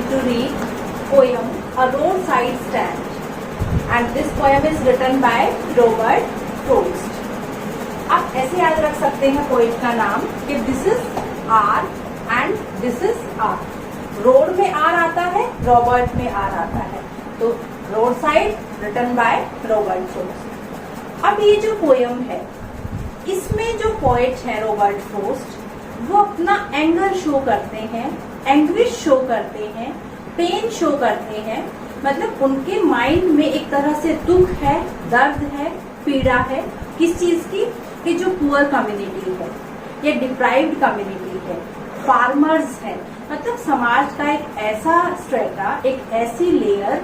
to read poem A Roadside Stand, and this poem is written by Robert Frost. आप ऐसे याद रख सकते हैं पोएट का नाम कि this is R and this is R. Road में आर आता है, रॉबर्ट में आर आता है, तो road side written by Robert Frost. अब ये जो पोयम है इसमें जो पोएट है रॉबर्ट फ्रोस्ट वो अपना एंगर शो करते हैं, एंग्विश शो करते हैं, पेन शो करते हैं. मतलब उनके माइंड में एक तरह से दुख है, दर्द है, पीड़ा है. किस चीज की? कि जो पुअर कम्युनिटी है या डिप्राइव्ड कम्युनिटी है, फार्मर्स है, मतलब समाज का एक ऐसा स्ट्रेटा, एक ऐसी लेयर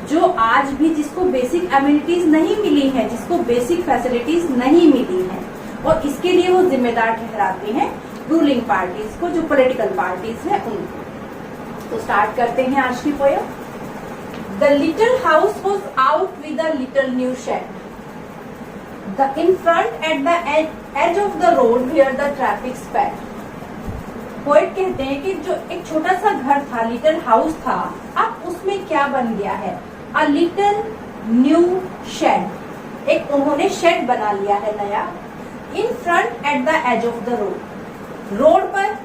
जो आज भी जिसको बेसिक एमिनिटीज नहीं मिली है, जिसको बेसिक फैसिलिटीज नहीं मिली है, और इसके लिए वो जिम्मेदार ठहराते हैं रूलिंग पार्टीज को, जो पॉलिटिकल पार्टीज है उनको. तो स्टार्ट करते हैं आज की poem. The little house was out with a little new shed. The in front at the edge of the road where the traffic sped. Poet कहते हैं कि जो एक छोटा सा घर था, लिटिल हाउस था, अब उसमें क्या बन गया है? A little new shed. एक उन्होंने शेड बना लिया है नया. In front at the edge of the road. Road पर,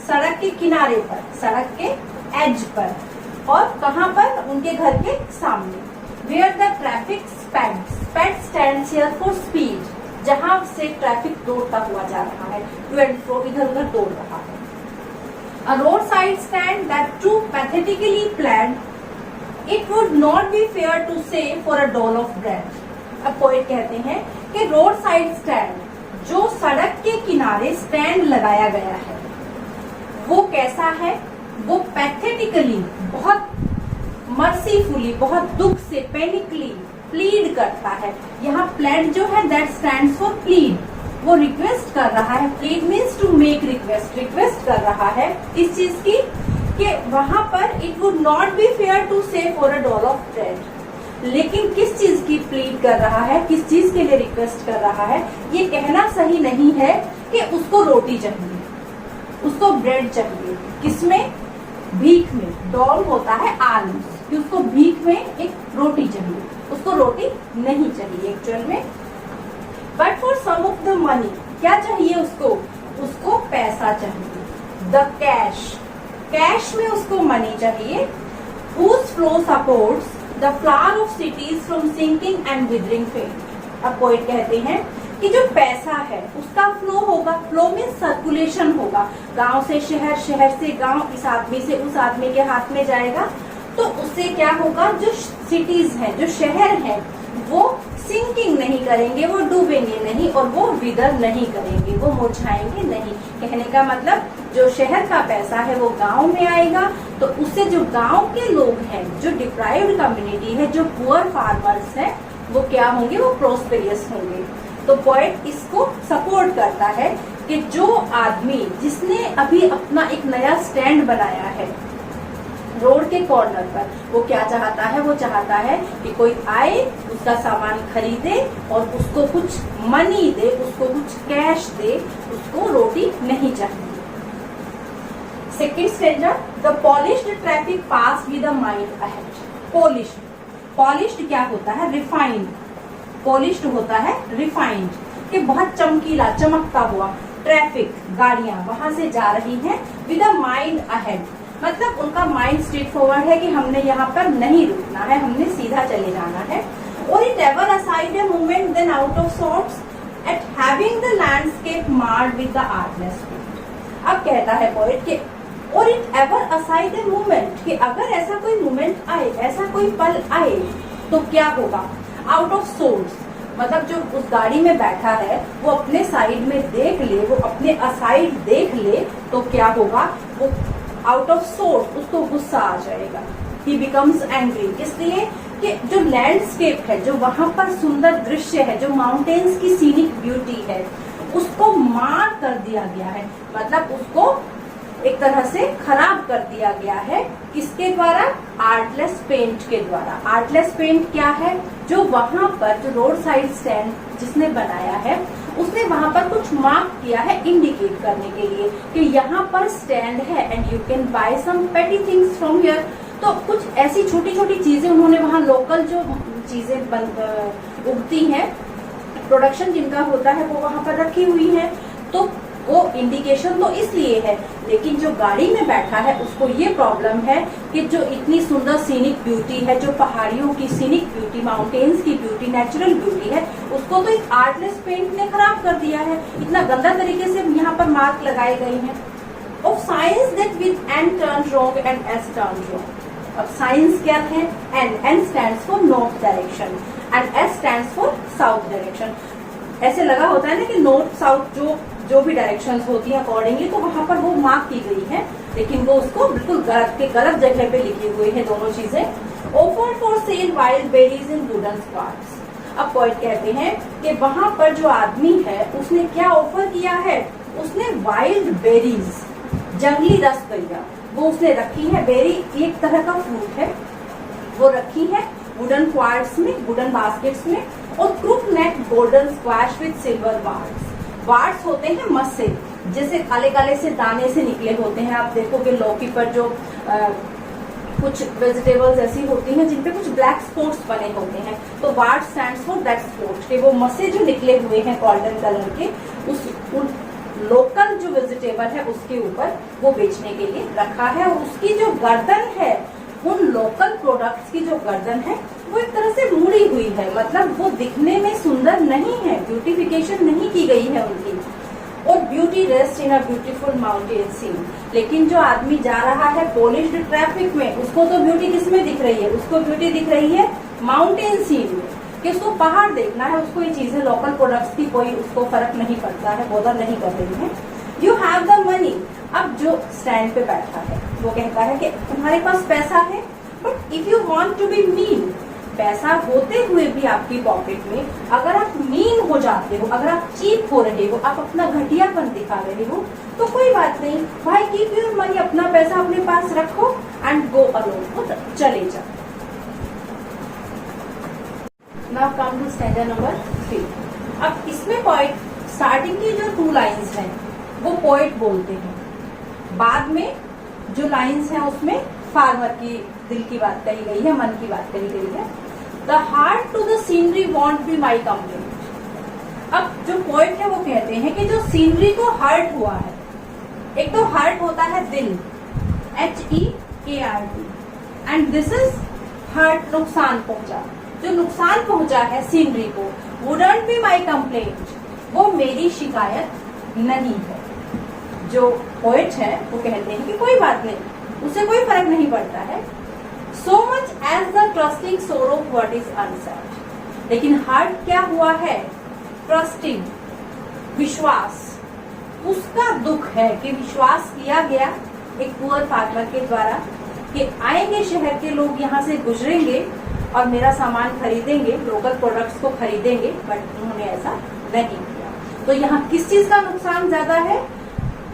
सड़क के किनारे पर, सड़क के एज पर, और कहाँ पर? उनके घर के सामने. Where the traffic sped. Sped stands here for speed. जहां से ट्रैफिक दौड़ता हुआ जा रहा है, टू एंड फ्रो, इधर उधर दौड़ रहा है. A roadside stand that too pathetically planned, it would not be fair to say for a dole of bread. अब पोएट कहते हैं कि रोड साइड स्टैंड, जो सड़क के किनारे स्टैंड लगाया गया है, वो कैसा है? वो पैथेटिकली, बहुत मर्सीफुली, बहुत दुख से, पैनिकली प्लीड करता है. यहाँ प्लेड जो है दैट स्टैंड्स फॉर प्लीड. वो रिक्वेस्ट कर रहा है. Plead means to make request. Request कर रहा है इस चीज की कि वहां पर it would not be fair to say for a dole of bread. लेकिन किस चीज की प्लीड कर रहा है, किस चीज के लिए रिक्वेस्ट कर रहा है? ये कहना सही नहीं है कि उसको रोटी चाहिए, उसको ब्रेड चाहिए. किसमें? भीख में. डॉल होता है आलम्स, कि उसको भीख में एक रोटी चाहिए. उसको रोटी नहीं चाहिए एक्चुअल में. But for some of the money, क्या चाहिए उसको? उसको पैसा चाहिए. The cash. कैश में उसको मनी चाहिए. whose flow supports the flower of cities from sinking and withering fate. अब पोएट कहते हैं कि जो पैसा है उसका फ्लो होगा. फ्लो में सर्कुलेशन होगा. गांव से शहर, शहर से गांव, इस आदमी से उस आदमी के हाथ में जाएगा. तो उससे क्या होगा? जो सिटीज हैं, जो शहर हैं, वो सिंकिंग नहीं करेंगे, वो डूबेंगे नहीं, और वो विदर नहीं करेंगे, वो मुरझाएंगे नहीं. कहने का मतलब जो शहर का पैसा है वो गांव में आएगा, तो उससे जो गांव के लोग हैं, जो डिप्राइव्ड कम्युनिटी है, जो पुअर फार्मर्स हैं, वो क्या होंगे? वो प्रोस्पेरियस होंगे. तो पोएट इसको सपोर्ट करता है कि जो आदमी जिसने अभी अपना एक नया स्टैंड बनाया है रोड के कॉर्नर पर, वो क्या चाहता है? वो चाहता है कि कोई आए, उसका सामान खरीदे और उसको कुछ मनी दे, उसको कुछ कैश दे, उसको रोटी नहीं चाहिए. Second stanza. The polished traffic pass with a mind ahead. Polished. Polished क्या होता है? रिफाइंड. पॉलिश्ड होता है रिफाइंड, कि बहुत चमकीला, चमकता हुआ. ट्रैफिक, गाड़ियां वहां से जा रही हैं. विद अ माइंड अहेड, मतलब उनका माइंड स्ट्रेट फॉरवर्ड है कि हमने यहाँ पर नहीं रुकना है, हमने सीधा चले जाना है. और it ever aside a movement then out of sorts at having the landscape marred with the artless feet. अब कहता है पोएट कि और it ever aside a movement, कि अगर ऐसा कोई मूवमेंट आए, ऐसा कोई पल आए, तो क्या होगा? आउट ऑफ सोर्स, मतलब जो उस गाड़ी में बैठा है वो अपने साइड में देख ले, वो अपने असाइड देख ले, तो क्या होगा? वो आउट ऑफ सोर्स, उसको गुस्सा आ जाएगा. ही बिकम्स एंग्री. इसलिए कि जो लैंडस्केप है, जो वहां पर सुंदर दृश्य है, जो माउंटेन्स की सीनिक ब्यूटी है, उसको मार कर दिया गया है. मतलब उसको एक तरह से खराब कर दिया गया है. किसके द्वारा? आर्टलेस पेंट के द्वारा. आर्टलेस पेंट क्या है? जो वहां पर, जो रोड साइड स्टैंड जिसने बनाया है, उसने वहां पर कुछ मार्क किया है इंडिकेट करने के लिए कि यहाँ पर स्टैंड है and you can buy some petty things from here. तो कुछ ऐसी छोटी छोटी चीजें उन्होंने वहाँ लोकल जो चीजें उगती हैं, प्रोडक्शन जिनका होता है वो वहाँ पर रखी हुई है, तो वो इंडिकेशन तो इसलिए है। लेकिन जो गाड़ी में बैठा है उसको ये प्रॉब्लम है कि जो इतनी सुंदर सीनिक ब्यूटी है, जो पहाड़ियों की सीनिक ब्यूटी, माउंटेन्स की ब्यूटी, नेचुरल ब्यूटी है, उसको तो एक आर्टलेस पेंट ने खराब कर दिया है। इतना गंदा तरीके से यहाँ पर मार्क लगाए गए हैं। Of signs that with N turn wrong and S turn wrong. अब साइंस क्या है? N stands for north direction and S stands for south direction. ऐसे लगा होता है ना कि नॉर्थ साउथ जो भी डायरेक्शंस होती हैं अकॉर्डिंगली, तो वहां पर वो मार्क की गई है, लेकिन वो उसको बिल्कुल गलत जगह पे लिखी हुई है दोनों चीजें। Offer for sale wild berries in wooden quarts. अब पोएट कहते हैं कि वहां पर जो आदमी है उसने क्या ऑफर किया है? उसने वाइल्ड बेरीज, जंगली रसगुल्ला, वो उसने रखी है। बेरी एक तरह का फ्रूट है, वो रखी है वुडन क्वाड्स में, वुडन बास्केट्स में। और crook neck golden squash with silver warts. Warts होते हैं मस्से, जैसे काले काले से दाने से निकले होते हैं। आप देखोगे लौकी पर जो कुछ वेजिटेबल्स ऐसी होती हैं जिनपे कुछ ब्लैक स्पॉट्स बने होते हैं, तो ward stands for that spot, के वो मस्से जो निकले हुए हैं गोल्डन कलर के, उन लोकल जो वेजिटेबल है उसके ऊपर वो बेचने के लिए रखा है। और उसकी जो गर्दन है, उन लोकल प्रोडक्ट्स की जो गर्दन है वो एक तरह से मुड़ी हुई है, मतलब वो दिखने में सुंदर नहीं है, ब्यूटिफिकेशन नहीं की गई है उनकी। और beauty rest in a beautiful mountain scene. लेकिन जो आदमी जा रहा है पॉलिश्ड ट्रैफिक में, उसको तो ब्यूटी किसमें दिख रही है? उसको ब्यूटी दिख रही है माउंटेन सीन में, कि उसको पहाड़ देखना है, उसको ये चीजें लोकल प्रोडक्ट्स की कोई उसको फर्क नहीं पड़ता है, बॉदर नहीं कर रही है। You have the money. अब जो स्टैंड पे बैठा है वो कहता है कि तुम्हारे पास पैसा है, but if you want to be mean, पैसा होते हुए भी आपकी पॉकेट में अगर आप मीन हो जाते हो, अगर आप चीप हो रहे हो, आप अपना घटियापन दिखा रहे हो, तो कोई बात नहीं भाई, कीप योर मनी, अपना पैसा अपने पास रखो एंड गो अलोन, चले जाओ। Now come to standard number 3। अब इसमें पोएट स्टार्टिंग की जो 2 लाइन्स हैं वो पोएट बोलते हैं, बाद में जो लाइन्स हैं उसमें फार्मर की दिल की बात कही गई है, मन की बात कही गई है। The heart to the scenery won't be my complaint. अब जो पोएट है वो कहते हैं कि जो सीनरी को हर्ट हुआ है, एक तो हर्ट होता है दिल, HEART, and this is hurt, नुकसान पहुंचा, जो नुकसान पहुंचा है सीनरी को, वुडंट बी माई कंप्लेंट, वो मेरी शिकायत नहीं है। जो पोएट है वो कहते हैं कि कोई बात नहीं, उसे कोई फर्क नहीं पड़ता है। So much as the trusting sorrow what is unsaid. लेकिन हार्ट क्या हुआ है? ट्रस्टिंग, विश्वास, उसका दुख है कि विश्वास किया गया एक पुअर फार्मर के द्वारा कि आएंगे शहर के लोग, यहाँ से गुजरेंगे और मेरा सामान खरीदेंगे, लोकल प्रोडक्ट्स को खरीदेंगे, बट उन्होंने ऐसा नहीं किया। तो यहाँ किस चीज का नुकसान ज्यादा है?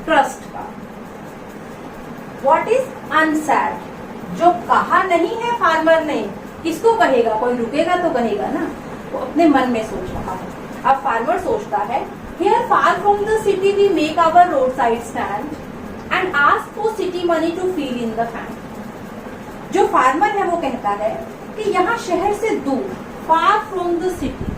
ट्रस्ट का। व्हाट इज अनसैड, जो कहा नहीं है फार्मर ने, किसको कहेगा? कोई रुकेगा तो कहेगा ना, वो अपने मन में सोच रहा है। अब फार्मर सोचता है, here far from the city we make our road side stand and ask for city money to feel in the fan. जो फार्मर है वो कहता है कि यहाँ शहर से दूर, फार फ्रॉम द सिटी,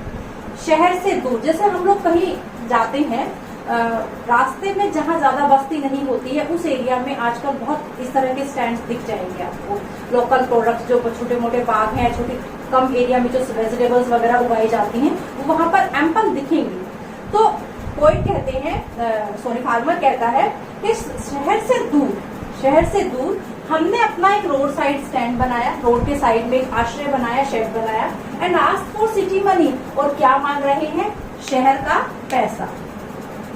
शहर से दूर, जैसे हम लोग कहीं जाते हैं रास्ते में जहाँ ज्यादा बस्ती नहीं होती है, उस एरिया में आजकल बहुत इस तरह के स्टैंड दिख जाएंगे आपको। लोकल प्रोडक्ट्स जो छोटे मोटे बाग हैं, छोटे कम एरिया में जो वेजिटेबल्स वगैरह उगाई जाती हैं, वो वहां पर एम्पल दिखेंगी। तो पोएट कहते हैं, सॉरी फार्मर कहता है कि शहर से दूर हमने अपना एक रोड साइड स्टैंड बनाया, रोड के साइड में एक आश्रय बनाया, शेड बनाया, and ask for city money, और क्या मांग रहे हैं? शहर का पैसा,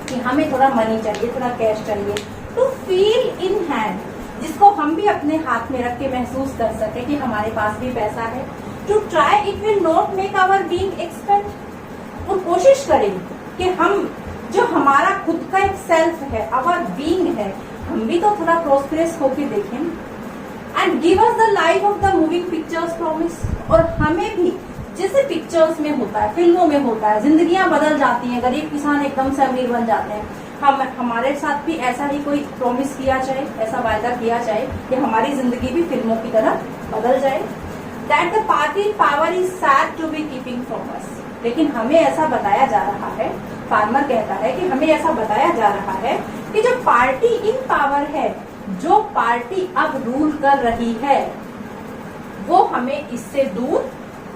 कि हमें थोड़ा मनी चाहिए, थोड़ा कैश चाहिए, टू फील इन हैंड, जिसको हम भी अपने हाथ में रख के महसूस कर सके कि हमारे पास भी पैसा है। To try it will not make our being expend, वो कोशिश करें कि हम जो हमारा खुद का एक सेल्फ है, आवर बीइंग है, हम भी तो थोड़ा प्रोस्पेरस होके देखें। And give us the life of the moving pictures promise, और हमें भी जैसे पिक्चर्स में होता है, फिल्मों में होता है, जिंदगियां बदल जाती हैं, गरीब किसान एकदम से अमीर बन जाते हैं, हमारे साथ भी ऐसा ही कोई प्रॉमिस किया जाए, ऐसा वायदा किया जाए कि हमारी जिंदगी भी फिल्मों की तरह बदल जाए। That the party in power is said to be keeping from us. लेकिन हमें ऐसा बताया जा रहा है, फार्मर कहता है कि हमें ऐसा बताया जा रहा है कि जो पार्टी इन पावर है, जो पार्टी अब रूल कर रही है, वो हमें इससे दूर,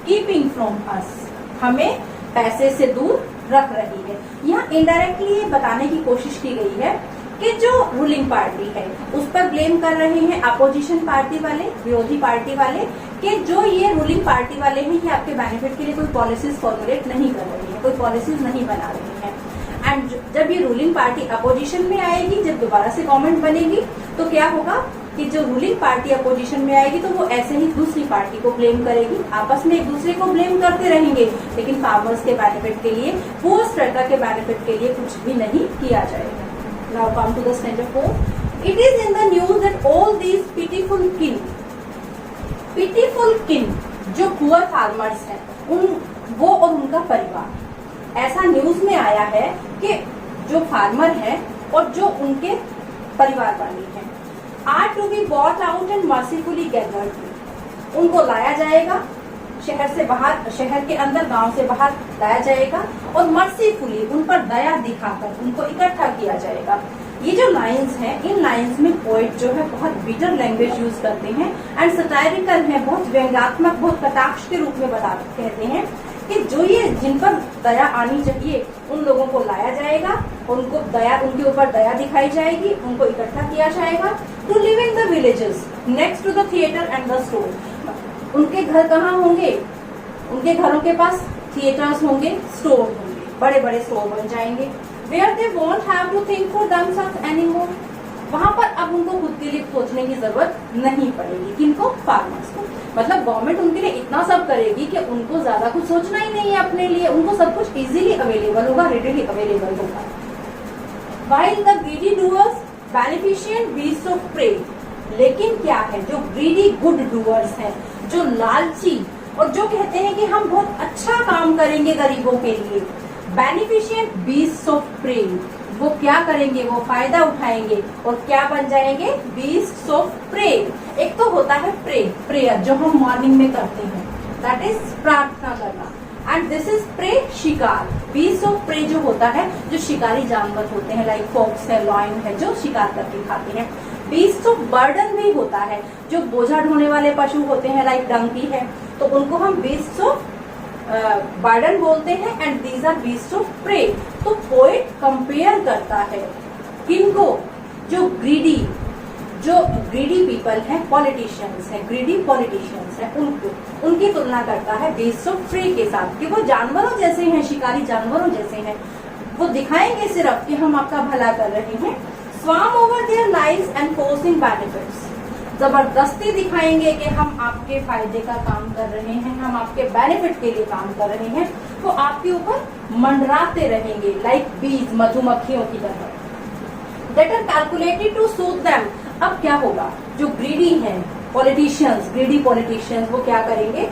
कीपिंग फ्रॉम अस, हमें पैसे से दूर रख रही है। यहाँ इनडायरेक्टली ये बताने की कोशिश की गई है कि जो रूलिंग पार्टी है उस पर ब्लेम कर रहे हैं अपोजिशन पार्टी वाले, विरोधी पार्टी वाले, कि जो ये रूलिंग पार्टी वाले हैं ये आपके बेनिफिट के लिए कोई पॉलिसीज फॉर्मुलेट नहीं कर रही है, कोई पॉलिसीज नहीं बना रही है। एंड जब ये रूलिंग पार्टी अपोजिशन में आएगी, जब दोबारा से गवर्नमेंट बनेगी, तो क्या होगा कि जो रूलिंग पार्टी अपोजिशन में आएगी तो वो ऐसे ही दूसरी पार्टी को ब्लेम करेगी, आपस में एक दूसरे को ब्लेम करते रहेंगे, लेकिन फार्मर्स के बेनिफिट के लिए, पुअर स्ट्रेटा के बेनिफिट के लिए कुछ भी नहीं किया जाएगा। Now come to the stanza 4। It is in the news that all these pitiful kin, जो पुअर फार्मर्स हैं, वो और उनका परिवार, ऐसा न्यूज में आया है कि जो फार्मर है और जो उनके परिवार वाले हैं, are to be bought out and mercifully gathered. उनको लाया जाएगा शहर से बाहर, शहर के अंदर, गांव से बाहर लाया जाएगा और मर्सीफुली उन पर दया दिखाकर उनको इकट्ठा किया जाएगा। ये जो लाइंस हैं, इन लाइंस में पोएट जो है बहुत बिटर लैंग्वेज यूज करते हैं एंड सटायरिकल है, बहुत व्यंग्यात्मक, बहुत कटाक्ष के रूप में कहते हैं कि जो ये जिन पर दया आनी चाहिए उन लोगों को लाया जाएगा, उनको दया, उनके ऊपर दया दिखाई जाएगी, उनको इकट्ठा किया जाएगा। To live in the villages next to the theatre and the store. उनके घर कहाँ होंगे? उनके घरों के पास थिएटर्स होंगे, स्टोर होंगे, बड़े बड़े स्टोर बन जाएंगे। Where they won't have to think for themselves anymore. वहां पर अब उनको खुद के लिए सोचने की जरूरत नहीं पड़ेगी। किनको? फार्मर्स को। मतलब गवर्नमेंट उनके लिए इतना सब करेगी कि उनको ज्यादा कुछ सोचना ही नहीं है अपने लिए, उनको सब कुछ इजीली अवेलेबल होगा, रेडिली अवेलेबल होगा। While the greedy doers beneficent beasts of prey, लेकिन क्या है, जो ग्रीडी गुड डूअर्स हैं, जो लालची और जो कहते हैं कि हम बहुत अच्छा काम करेंगे गरीबों के लिए, बेनिफिशियंट बीस्ट्स ऑफ प्रे, वो क्या करेंगे? वो फायदा उठाएंगे और क्या बन जाएंगे? Beasts of prey. एक तो होता है प्रेयर जो हम मॉर्निंग में करते हैं, दैट इज प्रार्थना करना, एंड दिस इज प्रे, शिकार। बीस्ट ऑफ प्रे जो होता है, जो शिकारी जानवर होते हैं, लाइक फॉक्स है, लॉयन है, जो शिकार करके खाते हैं। बीस्ट ऑफ बर्डन भी होता है, जो बोझा ढोने वाले पशु होते हैं, लाइक डंकी है, तो उनको हम बीस्ट ऑफ बर्डन बोलते हैं, and these are beast of prey. तो पोएट कंपेयर करता है किनको? जो ग्रीडी पीपल हैं, पॉलिटिशियंस हैं, ग्रीडी पॉलिटिशियंस हैं, उनको उनकी तुलना करता है बीस्ट ऑफ प्रे के साथ, कि वो जानवरों जैसे हैं, शिकारी जानवरों जैसे हैं। वो दिखाएंगे सिर्फ कि हम आपका भला कर रहे हैं। Swarm over their lives and forcing benefits, जबरदस्ती दिखाएंगे कि हम आपके फायदे का काम कर रहे हैं, हम आपके बेनिफिट के लिए काम कर रहे हैं, तो आपके ऊपर मंडराते रहेंगे, लाइक बीज, मधुमक्खियों की तरह। That are calculated to suit them. अब क्या होगा? जो ग्रीडी हैं पॉलिटिशियंस, ग्रीडी पॉलिटिशियंस, वो क्या करेंगे?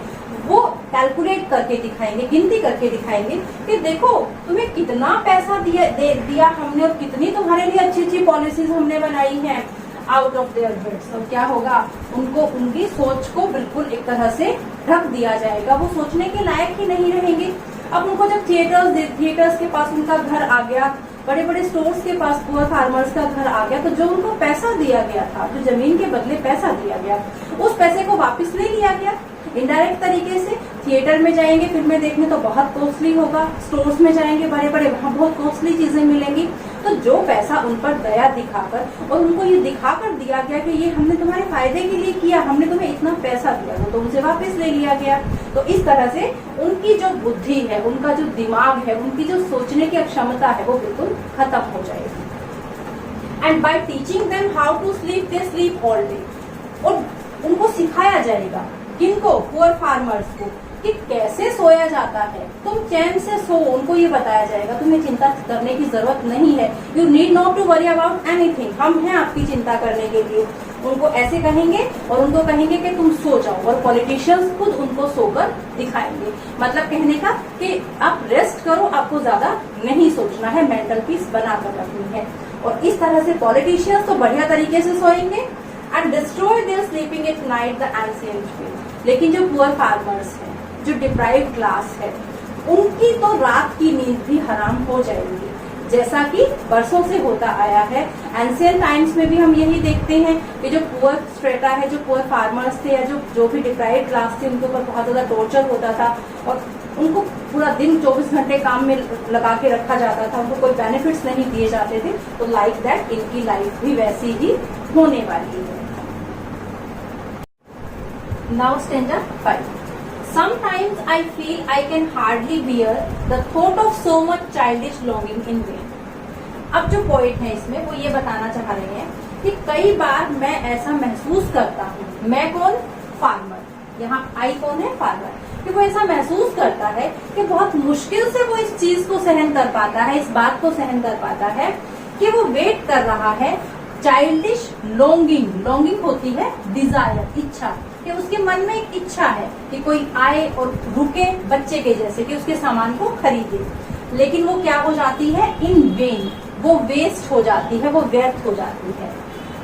वो कैलकुलेट करके दिखाएंगे, गिनती करके दिखाएंगे कि देखो तुम्हें कितना पैसा दिया हमने और कितनी तुम्हारे लिए अच्छी अच्छी पॉलिसीज हमने बनाई हैं, आउट ऑफ देयर हेड्स। तो क्या होगा? उनको उनकी सोच को बिल्कुल एक तरह से ढक दिया जाएगा, वो सोचने के लायक ही नहीं रहेंगे। अब उनको जब थिएटर्स के पास उनका घर आ गया, बड़े बड़े स्टोर्स के पास पुअर फार्मर्स का घर आ गया, तो जो उनको पैसा दिया गया था, जो जमीन के बदले पैसा दिया गया, उस पैसे को वापस ले लिया गया इनडायरेक्ट तरीके से। थिएटर में जाएंगे फिल्में देखने तो बहुत कॉस्टली होगा, स्टोर्स में जाएंगे बड़े बड़े, वहां बहुत कॉस्टली चीजें मिलेंगी। तो जो पैसा उन पर दया दिखाकर और उनको ये दिखाकर दिया गया कि ये हमने तुम्हारे फायदे के लिए किया, हमने तुम्हें इतना पैसा दिया, वो तो उनसे वापस ले लिया गया। तो इस तरह से उनकी जो बुद्धि है, उनका जो दिमाग है, उनकी जो सोचने की क्षमता है, वो बिल्कुल खत्म हो जाएगी। And by teaching them how to sleep, they sleep all day. और उनको सिखाया जाएगा, किनको? पुअर फार्मर्स को, कि कैसे सोया जाता है, तुम चैन से सो। उनको ये बताया जाएगा तुम्हें चिंता करने की जरूरत नहीं है, you need not to worry about anything, हम हैं आपकी चिंता करने के लिए। उनको ऐसे कहेंगे और उनको कहेंगे कि तुम सो जाओ, और पॉलिटिशियंस खुद उनको सोकर दिखाएंगे। मतलब कहने का कि आप रेस्ट करो, आपको ज्यादा नहीं सोचना है, मेंटल पीस बनाकर रखनी है। और इस तरह से पॉलिटिशियंस तो बढ़िया तरीके से सोएंगे and destroy their sleeping at night the ancient field. लेकिन जो पुअर फार्मर्स हैं, जो डिप्राइव्ड क्लास है, उनकी तो रात की नींद भी हराम हो जाएगी, जैसा कि बरसों से होता आया है। एंशिएंट टाइम्स में भी हम यही देखते हैं कि जो पुअर स्ट्रेटा है, जो पुअर फार्मर्स थे या जो भी डिप्राइव्ड क्लास थी, उनके ऊपर बहुत ज्यादा टॉर्चर होता था और उनको पूरा दिन 24 घंटे काम में लगा के रखा जाता था, उनको कोई बेनिफिट्स नहीं दिए जाते थे। तो लाइक दैट इनकी लाइफ भी वैसी ही होने वाली है। Now stanza 5। Sometimes I feel I can hardly bear the thought of so much childish longing in vain. अब जो पोइट है इसमें वो ये बताना चाह रहे हैं कि कई बार मैं ऐसा महसूस करता हूँ, मैं कौन? फार्मर। यहाँ आई कौन है? फार्मर। कि वो ऐसा महसूस करता है कि बहुत मुश्किल से वो इस चीज को सहन कर पाता है, इस बात को सहन कर पाता है कि वो वेट कर रहा है चाइल्डिश लॉन्गिंग। लॉन्गिंग होती है डिजायर, इच्छा, कि उसके मन में एक इच्छा है कि कोई आए और रुके बच्चे के जैसे, कि उसके सामान को खरीदे। लेकिन वो क्या हो जाती है? इन वेन, वो वेस्ट हो जाती है, वो व्यर्थ हो जाती है।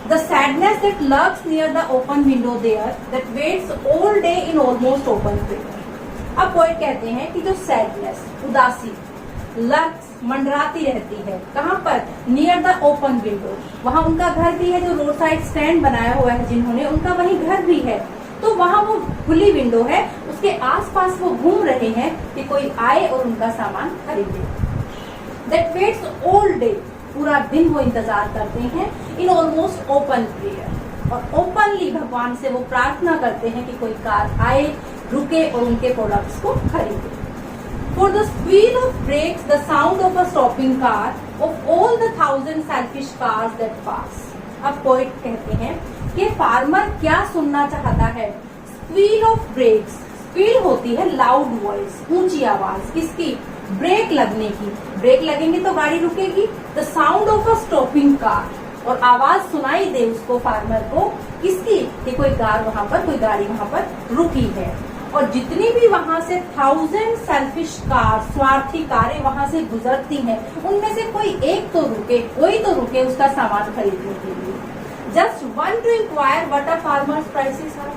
The sadness that lurks near the open window there that waits all day in almost open prayer. अब पोएट कहते हैं कि जो सैडनेस, उदासी, लर्क्स, मंडराती रहती है, कहाँ पर? Near the open window. वहाँ उनका घर भी है, जो रोड साइड स्टैंड बनाया हुआ है जिन्होंने, उनका वही घर भी है। तो वहाँ वो खुली विंडो है, उसके आसपास वो घूम रहे हैं कि कोई आए और उनका सामान खरीदे। दैट वेट्स ऑल डे, पूरा दिन वो इंतजार करते हैं। इन ऑलमोस्ट ओपन प्रेयर, और ओपनली भगवान से वो प्रार्थना करते हैं कि कोई कार आए, रुके और उनके प्रोडक्ट्स को खरीदे। For the squeal of brakes, the sound of a stopping car, of all the thousand selfish cars that pass. अब पोइट कहते हैं कि फार्मर क्या सुनना चाहता है? Squeal of breaks. स्क्वील होती है लाउड वॉइस, ऊंची आवाज, किसकी? ब्रेक लगने की। ब्रेक लगेंगे तो गाड़ी रुकेगी। The sound of a stopping car, और आवाज सुनाई दे उसको, फार्मर को, किसकी? कि कोई कार वहां पर, कोई गाड़ी वहां पर रुकी है। और जितनी भी वहां से 1000 सेल्फिश कार, स्वार्थी कारें वहां से गुजरती हैं, उनमें से कोई एक तो रुके, कोई तो रुके उसका सामान खरीदने के लिए। Just one to inquire what a farmers prices are.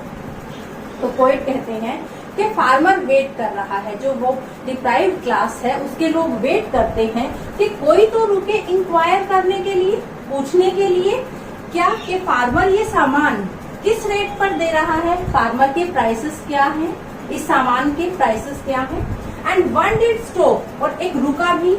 तो पोएट कहते हैं कि फार्मर वेट कर रहा है, जो वो डिप्राइव्ड क्लास है उसके लोग वेट करते हैं कि कोई तो रुके इंक्वायर करने के लिए, पूछने के लिए क्या कि फार्मर ये सामान किस रेट पर दे रहा है, फार्मर के प्राइसेस क्या हैं, इस सामान के प्राइसेस क्या हैं। एंड वन डिड स्टॉप, और एक रुका भी,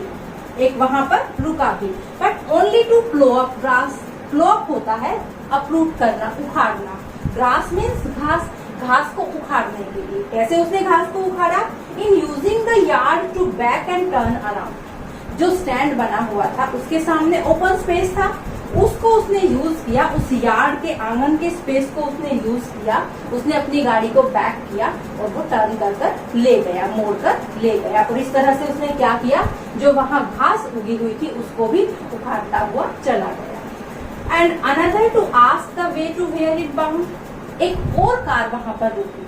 एक वहां पर रुका भी, but only to plough up grass. Plough up होता है अपरूट करना, उखाड़ना। ग्रास मीन्स घास, घास को उखाड़ने के लिए। कैसे उसने घास को उखाड़ा? In using the yard to back and turn around. जो स्टैंड बना हुआ था उसके सामने ओपन स्पेस था, उसको उसने यूज किया, उस यार्ड के आंगन के स्पेस को उसने यूज किया, उसने अपनी गाड़ी को बैक किया और वो टर्न कर ले गया, मोड़ कर ले गया। और इस तरह से उसने क्या किया? जो वहां घास उगी हुई थी उसको भी उखाड़ता हुआ चला गया। And another to ask the way to where it bound. एक और कार वहां पर रुकी,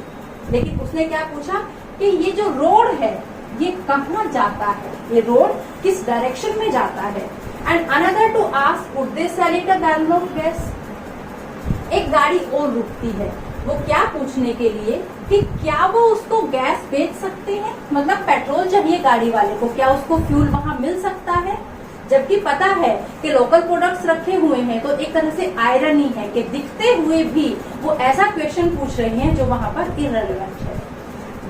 लेकिन उसने क्या पूछा कि ये जो रोड है ये कहाँ जाता है, ये रोड किस डायरेक्शन में जाता है। And another to ask would they sell it a gallon of gas. एक गाड़ी और रुकती है, वो क्या पूछने के लिए कि क्या वो उसको गैस बेच सकते हैं, मतलब पेट्रोल चाहिए गाड़ी वाले को, क्या उसको फ्यूल वहां मिल सकता है। जबकि पता है कि लोकल प्रोडक्ट्स रखे हुए हैं, तो एक तरह से आयरनी है कि दिखते हुए भी वो ऐसा क्वेश्चन पूछ रहे हैं जो वहां पर इररिलेवेंट है।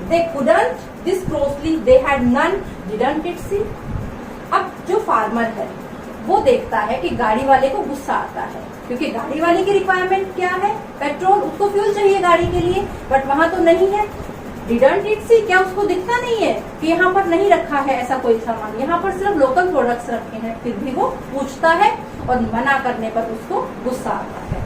They couldn't this closely, they had none, didn't it see. अब जो फार्मर है वो देखता है कि गाड़ी वाले को गुस्सा आता है, क्योंकि गाड़ी वाले की रिक्वायरमेंट क्या है? पेट्रोल, उसको फ्यूल चाहिए गाड़ी के लिए, बट वहां तो नहीं है। डिडंट इट सी, क्या उसको दिखता नहीं है कि यहाँ पर नहीं रखा है ऐसा कोई सामान, यहाँ पर सिर्फ लोकल प्रोडक्ट्स रखे हैं। फिर भी वो पूछता है और मना करने पर उसको गुस्सा आता है।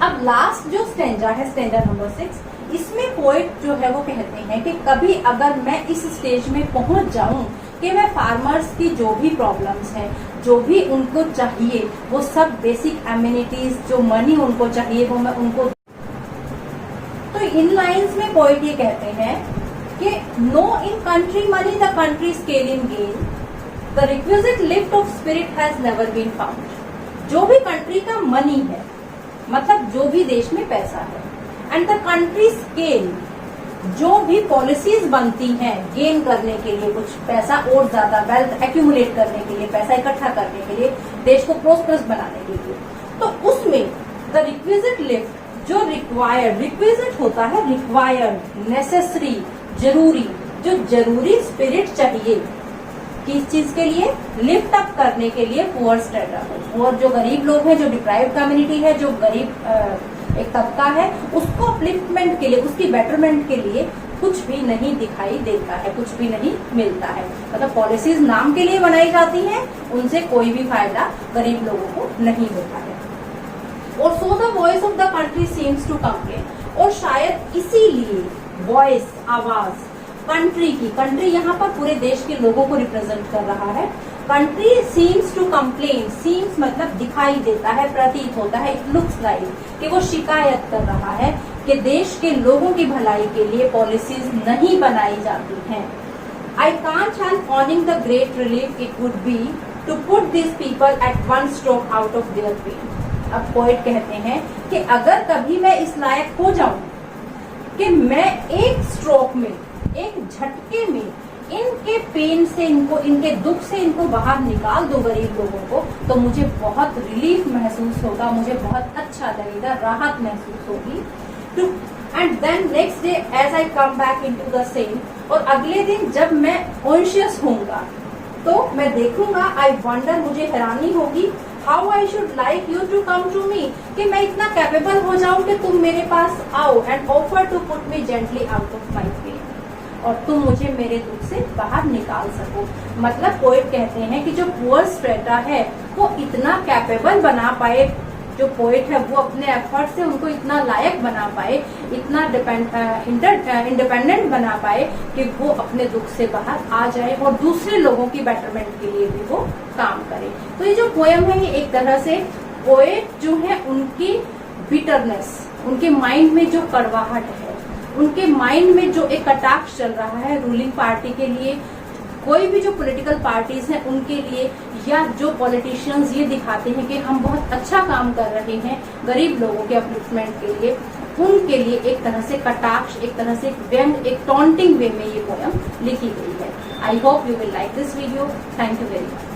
अब लास्ट जो स्टेंजा है, स्टेंजा नंबर 6, इसमें पोएट जो है वो कहते हैं कि कभी अगर मैं इस स्टेज में पहुंच जाऊं कि मैं फार्मर्स की जो भी प्रॉब्लम्स हैं, जो भी उनको चाहिए, वो सब बेसिक एमिनिटीज, जो मनी उनको चाहिए, वो मैं उनको। तो इन लाइंस में पोएट ये कहते हैं कि no in country money the country scale in gain, the requisite lift of spirit has never been found. जो भी कंट्री का मनी है, मतलब जो भी देश में पैसा है, एंड द कंट्री स्केल, जो भी पॉलिसीज बनती हैं गेन करने के लिए, कुछ पैसा और ज्यादा वेल्थ एक्यूमुलेट करने के लिए, पैसा इकट्ठा करने के लिए, देश को प्रोस्परस बनाने के लिए, तो उसमें द रिक्विजिट लिफ्ट, जो रिक्वायर्ड, रिक्विजिट होता है रिक्वायर्ड, नेसेसरी, जरूरी, जो जरूरी स्पिरिट चाहिए किस चीज के लिए, लिफ्ट अप करने के लिए पुअर स्ट्रेटा को, और जो गरीब लोग हैं, जो डिप्राइव्ड कम्युनिटी है, जो गरीब एक तबका है, उसको अपलिफ्टमेंट के लिए, उसकी बेटरमेंट के लिए कुछ भी नहीं दिखाई देता है, कुछ भी नहीं मिलता है। मतलब पॉलिसीज नाम के लिए बनाई जाती हैं, उनसे कोई भी फायदा गरीब लोगों को नहीं होता है। और so the voice of the country seems to complain, और शायद इसीलिए वॉइस, आवाज कंट्री की, कंट्री यहाँ पर पूरे देश के लोगों को रिप्रेजेंट कर रहा है, country seems to complain, seems मतलब दिखाई देता है, प्रतीत होता है, इट लुक्स लाइक कि वो शिकायत कर रहा है कि देश के लोगों की भलाई के लिए पॉलिसीज नहीं बनाई जाती हैं। I can't help ऑनिंग the great relief it would be to put this people at one stroke out of their pen. अब पोएट कहते हैं कि अगर कभी मैं इस लायक हो जाऊं कि मैं एक स्ट्रोक में, एक झटके में इनके पेन से, इनको, इनके दुख से इनको बाहर निकाल दो गरीब लोगों को, तो मुझे बहुत रिलीफ महसूस होगा, मुझे बहुत अच्छा लगेगा, राहत महसूस होगी। To and then next day as I come back into the same, और अगले दिन जब मैं कॉन्शियस होऊंगा तो मैं देखूंगा, आई वंडर, मुझे हैरानी होगी, how I should like you to come to me, कि मैं इतना कैपेबल हो जाऊं कि तुम मेरे पास आओ and offer to put me gently out of my pain, और तुम मुझे मेरे दुख से बाहर निकाल सको। मतलब पोएट कहते हैं कि जो पुअर स्ट्रेटा है वो इतना कैपेबल बना पाए, जो पोएट है वो अपने एफर्ट से उनको इतना लायक बना पाए, इतना इंडिपेंडेंट बना पाए कि वो अपने दुख से बाहर आ जाए और दूसरे लोगों की बेटरमेंट के लिए भी वो काम करे। तो ये जो पोएम है, ये एक तरह से पोएट जो है उनकी बिटरनेस, उनके माइंड में जो कड़वाहट है, उनके माइंड में जो एक कटाक्ष चल रहा है रूलिंग पार्टी के लिए, कोई भी जो पॉलिटिकल पार्टीज हैं उनके लिए, या जो पॉलिटिशियंस ये दिखाते हैं कि हम बहुत अच्छा काम कर रहे हैं गरीब लोगों के अपलिफ्टमेंट के लिए, उनके लिए एक तरह से कटाक्ष, एक तरह से व्यंग, एक टॉन्टिंग वे में ये पोएम लिखी गई है। I hope you will like this video. Thank you very much.